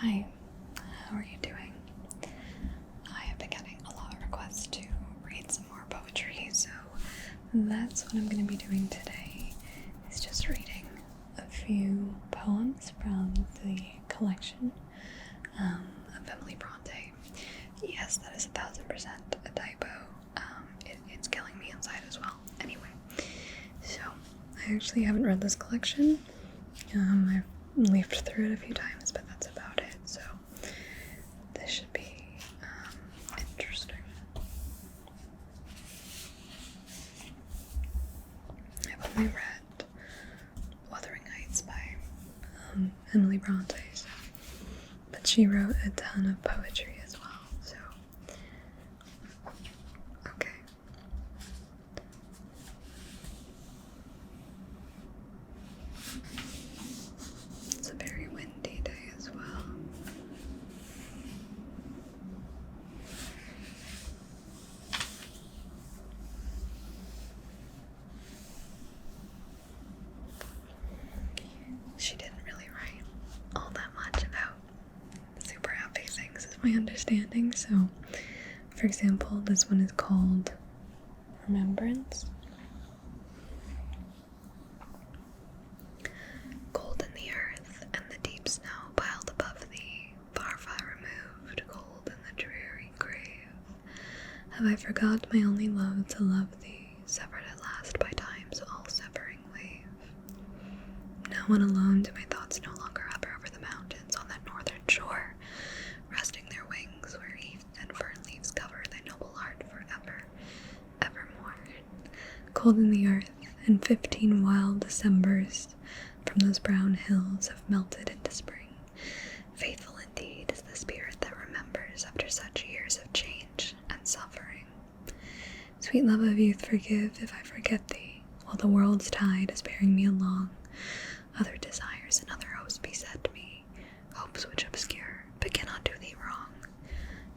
Hi, how are you doing? I have been getting a lot of requests to read some more poetry, so that's what I'm going to be doing today, is just reading a few poems from the collection of Emily Bronte. Yes, that is 1000% a typo. It's killing me inside as well. Anyway, so I actually haven't read this collection. I've leafed through it a few times, but that's about it, so this should be interesting. I've only read Wuthering Heights by Emily Bronte, but she wrote a ton of poetry as well, so okay. It's a very windy day as well. She didn't really write all that much about super happy things, is my understanding. So, for example, this one is called Remembrance. Cold in the earth and the deep snow piled above thee, far removed, cold in the dreary grave. Have I forgot my only love to love thee, severed at last by time's all-severing wave? Now when alone do my thoughts no longer hover over the mountains on that northern shore, resting their wings where heath and fern leaves cover thy noble heart forever, evermore. Cold in the earth, and 15 wild Decembers from those brown hills have melted into spring. Faithful indeed is the spirit that remembers after such years of change and suffering. Sweet love of youth, forgive if I forget thee, while the world's tide is bearing me along. Other desires and other hopes beset me, hopes which obscure, but cannot do thee wrong.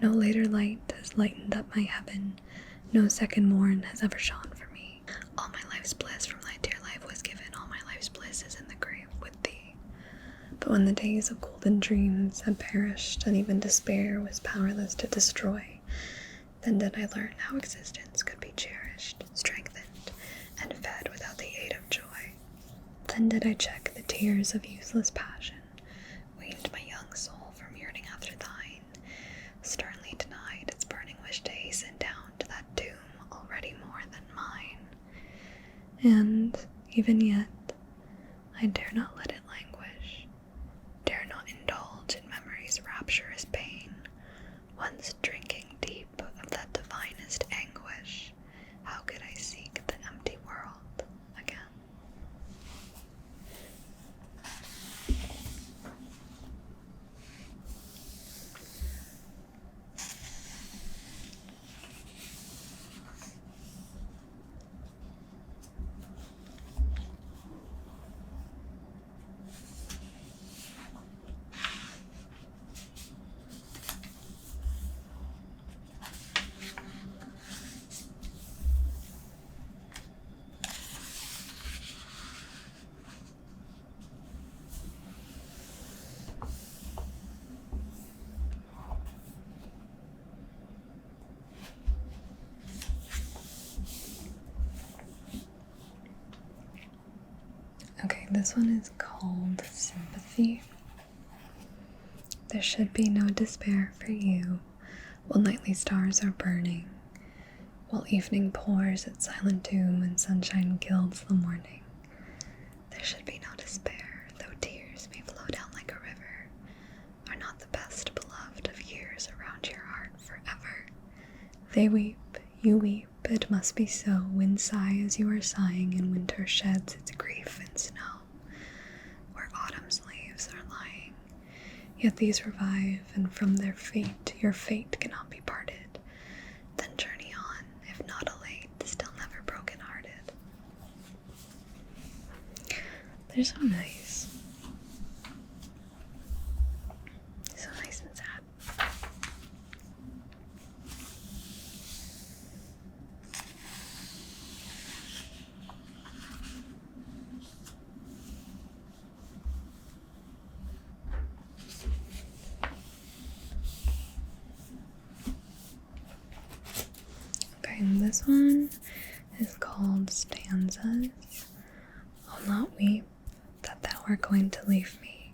No later light has lightened up my heaven, no second morn has ever shone for me. All my life's bliss from thy dear life was given, all my life's bliss is in the grave with thee. But when the days of golden dreams had perished, and even despair was powerless to destroy, then did I learn how existence could be cherished, strengthened, and fed without the aid of joy. Then did I check the tears of useless passion, weaned my young soul from yearning after thine, sternly denied its burning wish to hasten down to that doom already more than mine. And, even yet, I dare not let it languish, dare not indulge in memory's rapturous pain, once drinking deep of that divinest anguish, how could I seek the empty world again? Okay, this one is called Sympathy. There should be no despair for you while nightly stars are burning, while evening pours its silent doom and sunshine gilds the morning. There should be no despair, though tears may flow down like a river. Are not the best beloved of years around your heart forever? They weep, you weep, it must be so, when sigh as you are sighing, and winter sheds its grief in snow, where autumn's leaves are lying. Yet these revive, and from their fate your fate cannot be parted. Then journey on, if not elate, still never broken-hearted. They're so nice. So nice and sad. this one is called Stanzas. I'll not weep that thou art going to leave me.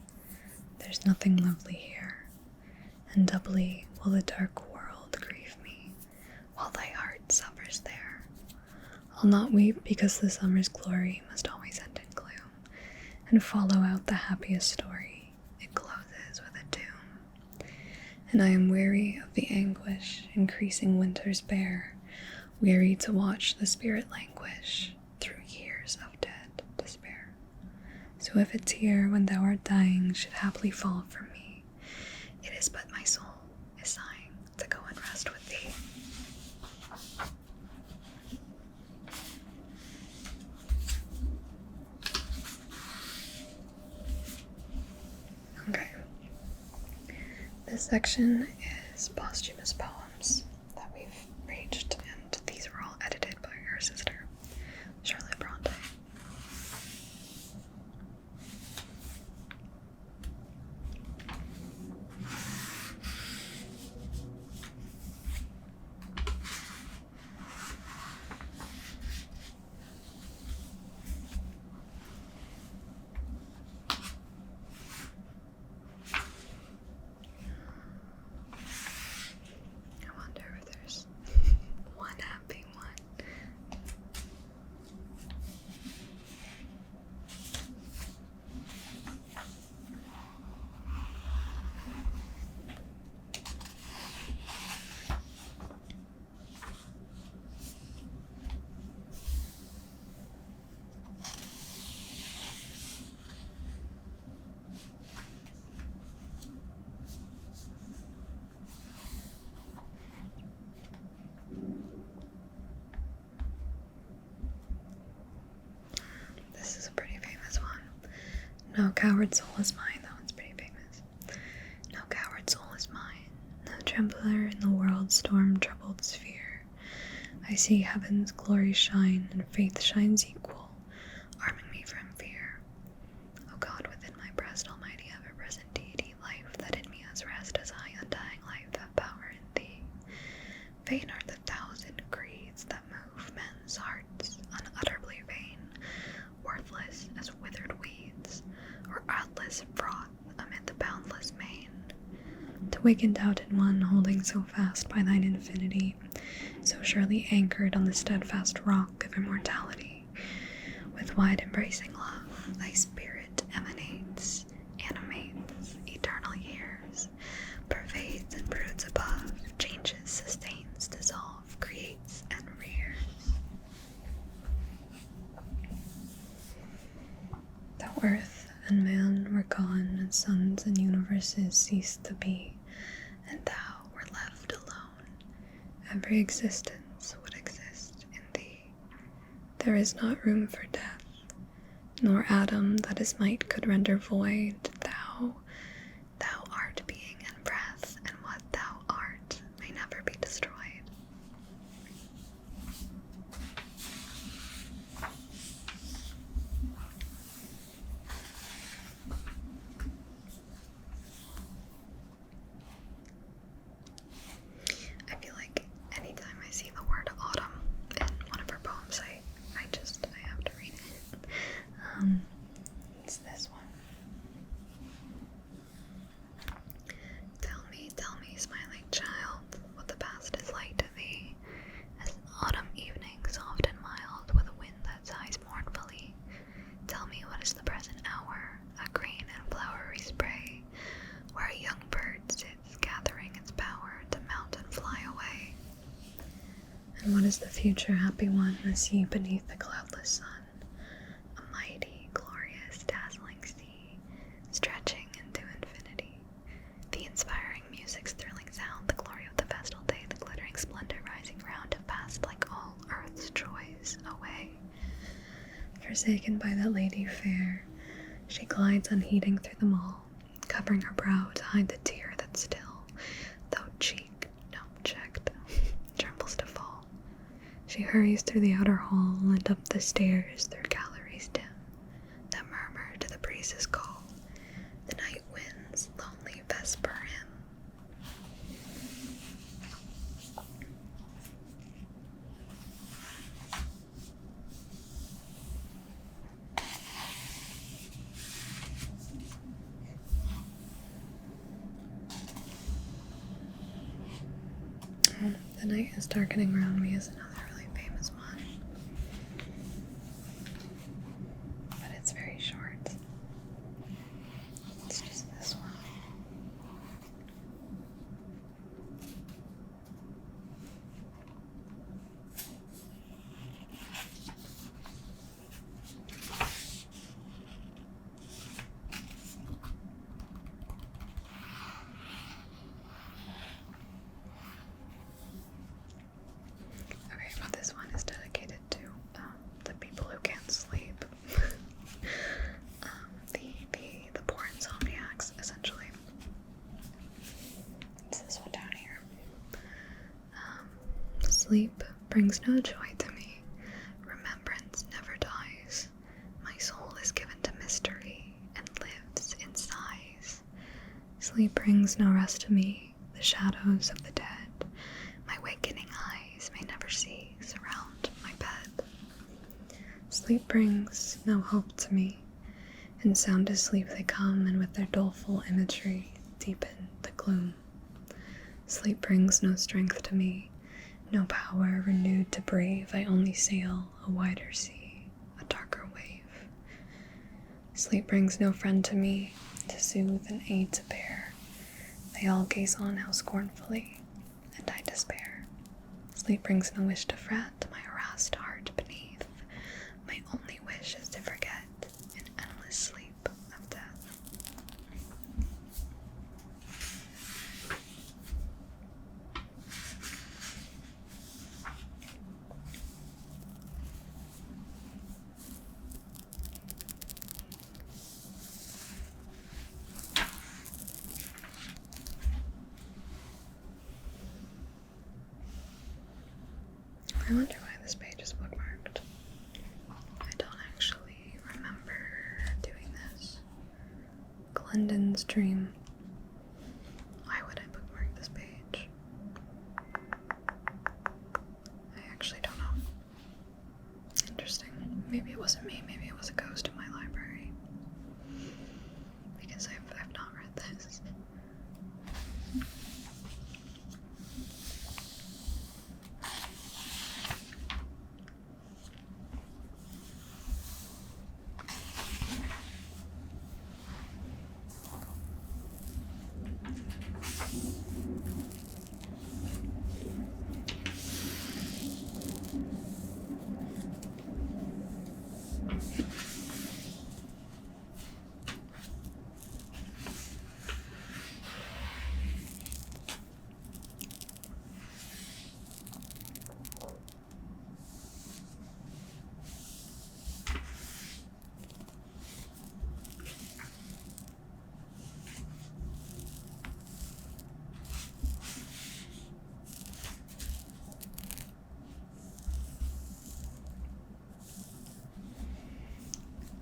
There's nothing lovely here, and doubly will the dark world grieve me, while thy heart suffers there. I'll not weep because the summer's glory must always end in gloom, and follow out the happiest story, it closes with a doom. And I am weary of the anguish increasing winter's bare, weary to watch the spirit languish through years of dead despair. So if a tear when thou art dying should haply fall from me, it is but my soul is sighing to go and rest with thee. Okay. This section is posthumous poems that we've reached, and these were all edited by her sister, Charlotte Bronte. I wonder if there's one happy one. This is a pretty famous one. No coward soul is mine. That one's pretty famous. No coward soul is mine. No trembler in the world's storm-troubled sphere. I see heaven's glory shine, and faith shines equal, arming me from fear. O God, within my breast, almighty, ever-present deity, life that in me has rest, as I, undying life, have power in thee. Vain are the thousand creeds that move men's hearts, unutterably vain, worthless as withered weeds, or atlas froth amid the boundless main. To waken doubt in one holding so fast by thine infinity, so surely anchored on the steadfast rock of immortality, with wide embracing love, thy spirit emanates, animates eternal years, pervades and broods above, changes, sustains, dissolves, creates, and rears. Though earth and man were gone, and suns and universes ceased to be, and thou were left alone, every existence would exist in thee. There is not room for death, nor atom that his might could render void. Thou art being and breath, and what thou art may never be destroyed. I feel like anytime I see the word autumn in one of her poems, I have to read it. It's this one. Tell me, smiling child, what the past is like to thee, as autumn evening soft and mild, with a wind that sighs mournfully. Tell me what is the present hour, a green and flowery spray, where a young bird sits gathering its power to mount and fly away. And what is the future happy one, the sea beneath the cloudless sun, a mighty, glorious, dazzling sea, stretching into infinity. The inspiring music's thrilling sound, the glory of the festal day, the glittering splendor rising round to pass like all earth's joys away. Forsaken by that lady fair, she glides unheeding through them all, covering her brow to hide the tear that still, though cheek no checked, trembles to fall. She hurries through the outer hall and up the stairs through galleries dim that murmur to the breeze's call, the night wind's lonely vesper hymn. The night is darkening around me is another really famous one. But it's very short. It's just this one. Okay, but this one is dedicated to the people who can't sleep. The poor insomniacs, essentially. It's this one down here. Sleep brings no joy to me. Remembrance never dies. My soul is given to mystery and lives in sighs. Sleep brings no rest to me. The shadows of the dead my wakening eyes may never see surround my bed. Sleep brings no hope to me. In sound asleep they come, and with their doleful imagery deepen the gloom. Sleep brings no strength to me, no power renewed to brave. I only sail a wider sea, a darker wave. Sleep brings no friend to me, to soothe and aid to bear. They all gaze on how scornfully, and I despair. Sleep brings no wish to fret my harassed heart beneath. My only wish is to forget in endless sleep of death. I wonder why this page is bookmarked. I don't actually remember doing this. Glendon's dream. Why would I bookmark this page? I actually don't know. Interesting. Maybe it wasn't me, maybe it was a ghost in my library. Because I've not read this.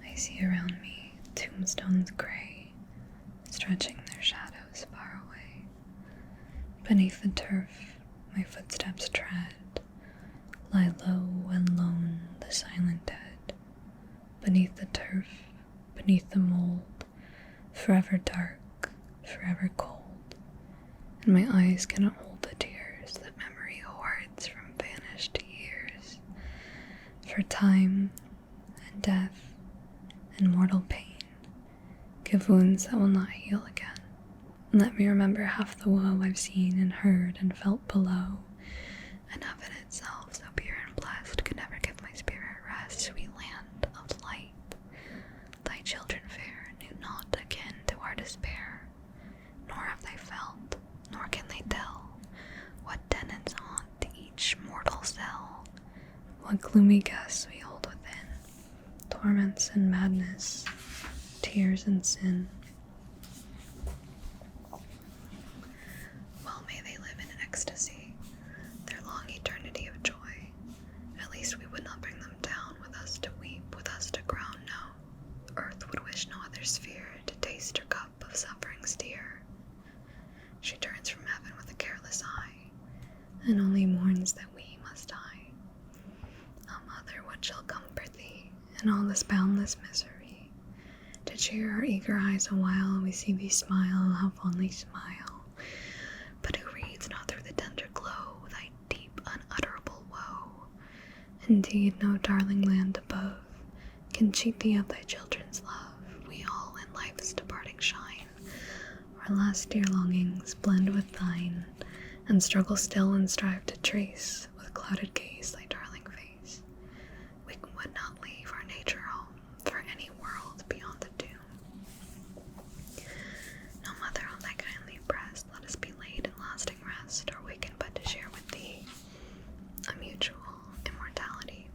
I see around me tombstones gray, stretching their shadows far away. Beneath the turf, my footsteps tread, lie low and lone the silent dead. Beneath the turf, beneath the mold, forever dark, forever cold, and my eyes cannot hold the tears that memory hoards from vanished years. For time and death and mortal pain give wounds that will not heal again. And let me remember half the woe I've seen and heard and felt below. And heaven itself, so pure and blessed, could never give my spirit rest. Sweet land of light, thy children fair knew not akin to our despair, nor have they felt, nor can they tell what tenants haunt each mortal cell, what gloomy guests we hold within. Torments and madness, tears and sin. Well may they live in ecstasy, their long eternity of joy. At least we would not bring them down, with us to weep, with us to groan. No, earth would wish no other sphere to taste her cup of suffering's dear. She turns from heaven with a careless eye, and only mourns that we must die. Mother, what shall comfort thee in all this boundless misery? To cheer our eager eyes awhile, we see thee smile, how fondly smile. But who reads not through the tender glow thy Indeed, no darling land above can cheat thee of thy children's love. We all in life's departing shine, our last dear longings blend with thine, and struggle still and strive to trace with clouded gaze thy darling face. We would not leave our nature home for any world beyond the doom. No mother on thy kindly breast, let us be laid in lasting rest, or waken but to share with thee a mutual immortality.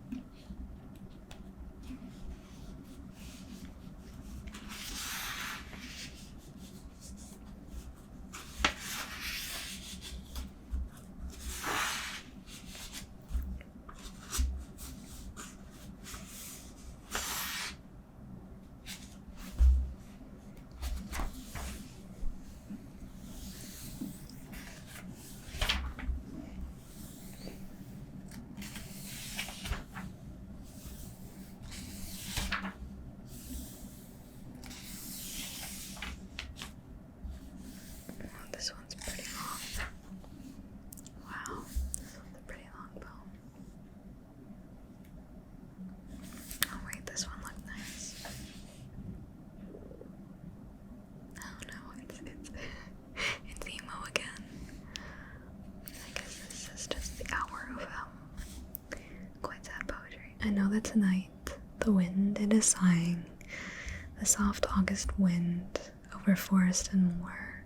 This one's pretty long. Wow, this one's a pretty long poem. Oh wait, this one looked nice. Oh no, it's emo again. I guess this is just the hour of quite sad poetry. I know that tonight the wind it is sighing, the soft August wind over forest and moor,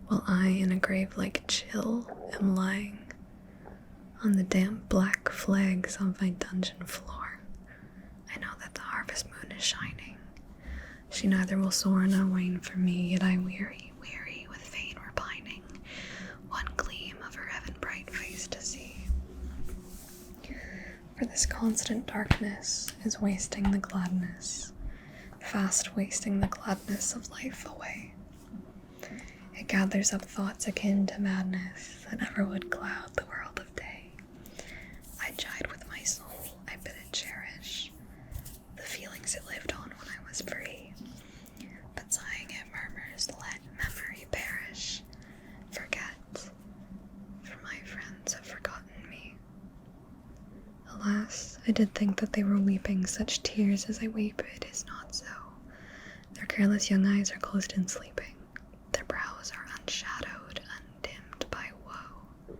while I, in a grave-like chill, am lying on the damp black flags on my dungeon floor. I know that the harvest moon is shining. She neither will soar nor wane for me, yet I weary, weary with vain repining, one gleam of her heaven bright face to see. For this constant darkness is wasting the gladness, fast wasting the gladness of life away. It gathers up thoughts akin to madness that never would cloud the world of day. I chide with my soul, I bid it cherish the feelings it lived on when I was free. But sighing it murmurs, let memory perish. Forget, for my friends have forgotten me. Alas, I did think that they were weeping such tears as I weep, it is not so. Their careless young eyes are closed in sleeping. Their brows are unshadowed, undimmed by woe.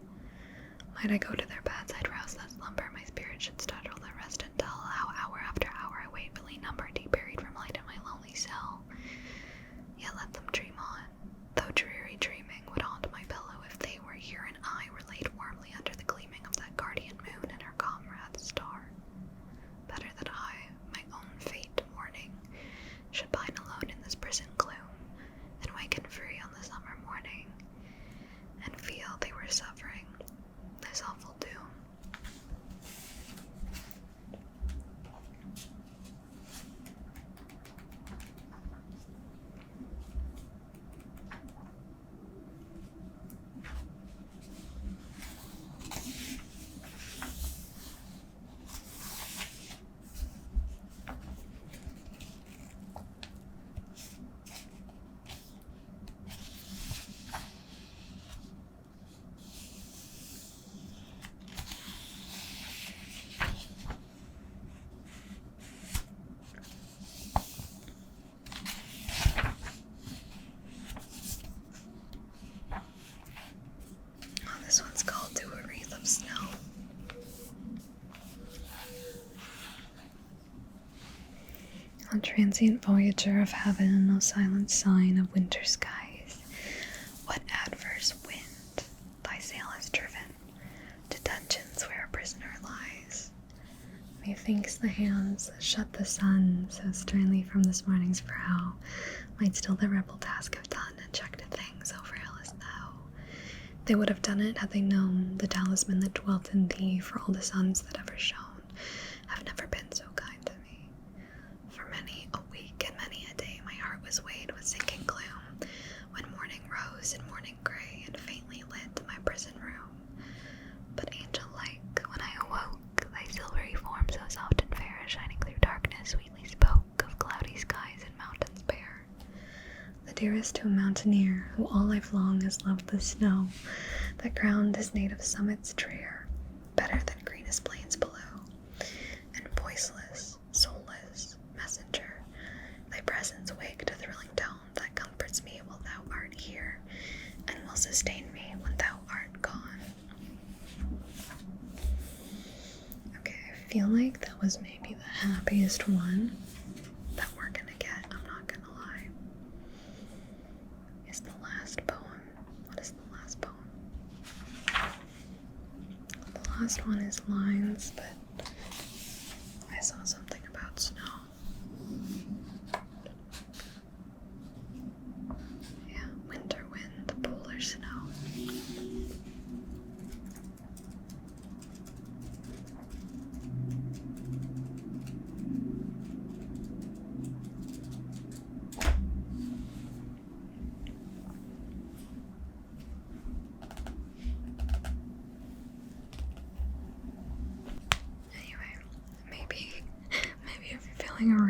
Might I go to their beds, I'd rouse that slumber, my spirit should startle their rest and tell how hour after hour I wakefully number, deep buried from light in my lonely cell. Yet let them dream on, though dreary dreaming would haunt my pillow if they were here and I were laid warmly under the gleaming of that guardian moon and her comrade star. Better that I, my own fate mourning, should pine alone in this prison gloom, and waken free on the summer morning, and feel they were suffering this awful doom. This one's called To a Wreath of Snow. On transient voyager of heaven, no silent sign of winter skies, what adverse wind thy sail has driven to dungeons where a prisoner lies? Methinks the hands that shut the sun so sternly from this morning's brow might still the rebel task have done and checked things over ill as thou. They would have done it had they known the talisman that dwelt in thee, for all the suns that ever shone have never been so kind to me. For many a week and many a day my heart was weighed with sinking gloom, when morning rose in morning grey and faintly lit my prison room. But angel-like, when I awoke, thy silvery form so soft and fair, shining through darkness, sweetly spoke of cloudy skies and mountains bare. The dearest to a mountaineer, who all life long has loved the snow that crowned his native summits drear, better than greenest plains below. art here and will sustain me when thou art gone. Okay, I feel like that was maybe the happiest one that we're gonna get, I'm not gonna lie. Is the last poem. What is the last poem? The last one is lines, but I saw something about snow. Yeah, winter wind, polar snow. Anyway, maybe if you're feeling a